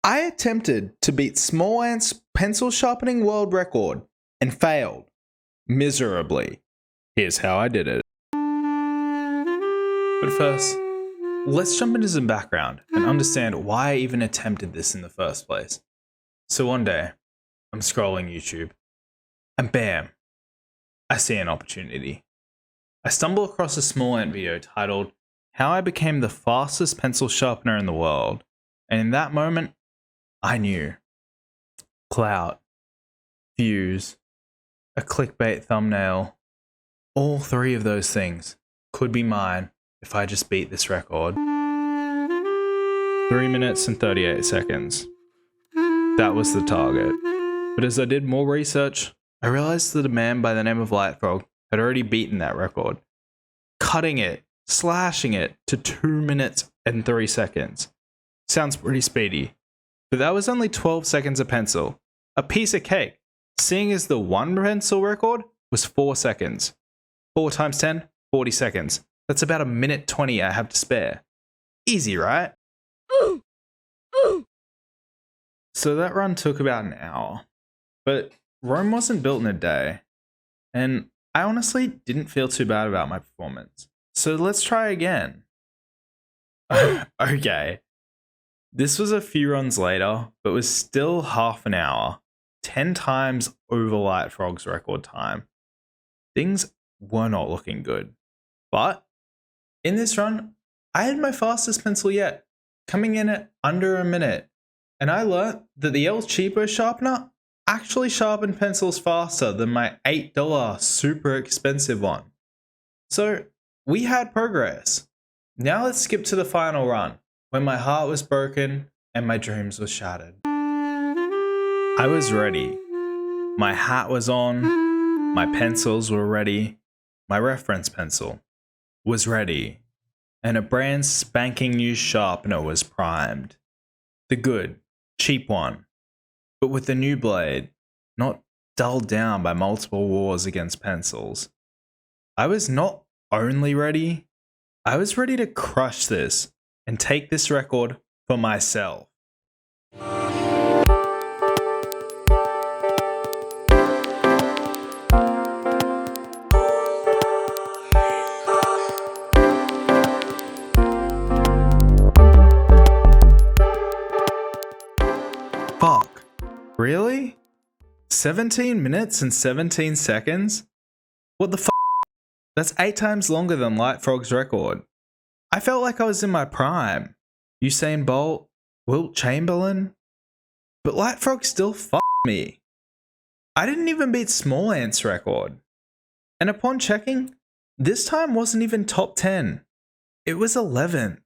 I attempted to beat SmallAnt's pencil sharpening world record and failed miserably. Here's how I did it. But first, let's jump into some background and understand why I even attempted this in the first place. So one day, I'm scrolling YouTube, and bam, I see an opportunity. I stumble across a SmallAnt video titled, "How I Became the Fastest Pencil Sharpener in the World," and in that moment, I knew. Clout, views, a clickbait thumbnail, all three of those things could be mine if I just beat this record. 3 minutes and 38 seconds. That was the target. But as I did more research, I realized that a man by the name of Lightfrog had already beaten that record, cutting it, slashing it to 2 minutes and 3 seconds. Sounds pretty speedy, but that was only 12 seconds a pencil, a piece of cake, seeing as the one pencil record was 4 seconds. 4 times 10, 40 seconds. That's about 1:20 I have to spare. Easy, right? So that run took about an hour, but Rome wasn't built in a day, and I honestly didn't feel too bad about my performance. So let's try again. Okay. This was a few runs later, but was still half an hour, 10 times over Lightfrog's record time. Things were not looking good. But in this run, I had my fastest pencil yet, coming in at under a minute. And I learnt that the El Cheapo sharpener actually sharpened pencils faster than my $8 super expensive one. So we had progress. Now let's skip to the final run, when my heart was broken and my dreams were shattered. I was ready. My hat was on, my pencils were ready, my reference pencil was ready, and a brand spanking new sharpener was primed. The good, cheap one, but with the new blade, not dulled down by multiple wars against pencils. I was not only ready, I was ready to crush this and take this record for myself. Fuck. Really? 17 minutes and 17 seconds? What the fuck? That's 8 times longer than Lightfrog's record. I felt like I was in my prime. Usain Bolt, Wilt Chamberlain. But Lightfrog still fucked me. I didn't even beat SmallAnt's record. And upon checking, this time wasn't even top 10. It was 11th.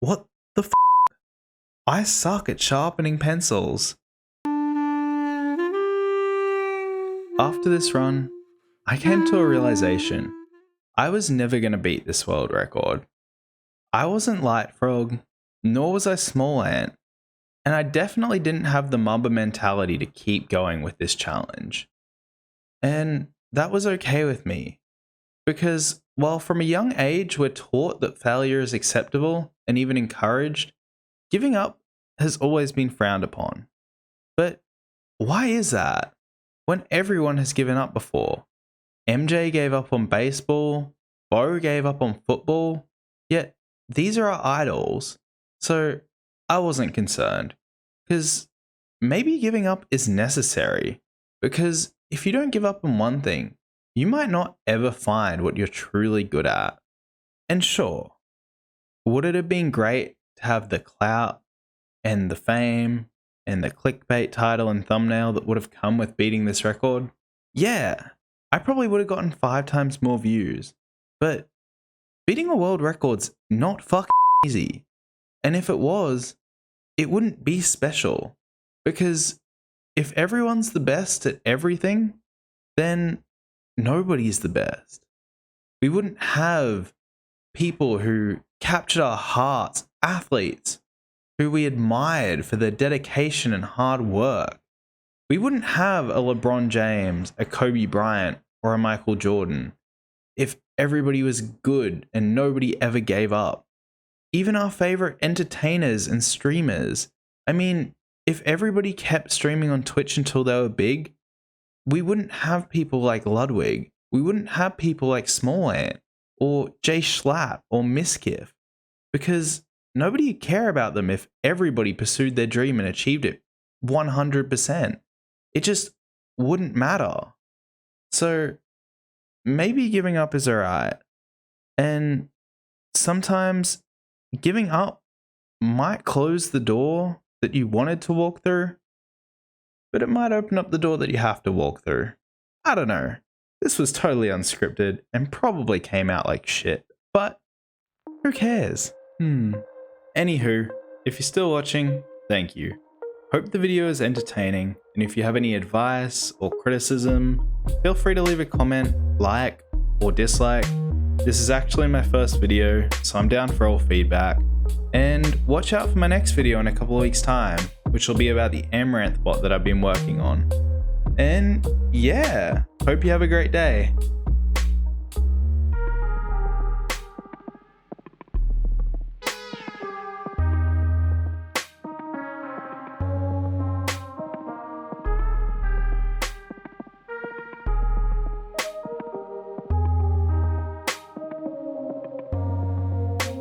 What the fuck? I suck at sharpening pencils. After this run, I came to a realization. I was never going to beat this world record. I wasn't Lightfrog, nor was I SmallAnt, and I definitely didn't have the Mamba mentality to keep going with this challenge. And that was okay with me, because while from a young age we're taught that failure is acceptable and even encouraged, giving up has always been frowned upon. But why is that? When everyone has given up before. MJ gave up on baseball, Bo gave up on football, yet these are our idols. So I wasn't concerned, because maybe giving up is necessary, because if you don't give up on one thing, you might not ever find what you're truly good at. And sure, would it have been great to have the clout and the fame and the clickbait title and thumbnail that would have come with beating this record? Yeah, I probably would have gotten 5 times more views. But beating a world record's not fucking easy. And if it was, it wouldn't be special. Because if everyone's the best at everything, then nobody's the best. We wouldn't have people who captured our hearts, athletes, who we admired for their dedication and hard work. We wouldn't have a LeBron James, a Kobe Bryant, or a Michael Jordan if everybody was good and nobody ever gave up. Even our favorite entertainers and streamers I mean, if everybody kept streaming on Twitch until they were big, we wouldn't have people like Ludwig. We wouldn't have people like SmallAnt or Jay Schlapp or Miskiff, because nobody would care about them if everybody pursued their dream and achieved it 100%. It just wouldn't matter. So maybe giving up is alright. And sometimes giving up might close the door that you wanted to walk through, but it might open up the door that you have to walk through. I don't know. This was totally unscripted and probably came out like shit, but who cares? Anywho, if you're still watching, thank you. Hope the video is entertaining, and if you have any advice or criticism, feel free to leave a comment, like, or dislike. This is actually my first video, so I'm down for all feedback. And watch out for my next video in a couple of weeks' time, which will be about the Amaranth bot that I've been working on. And yeah, hope you have a great day.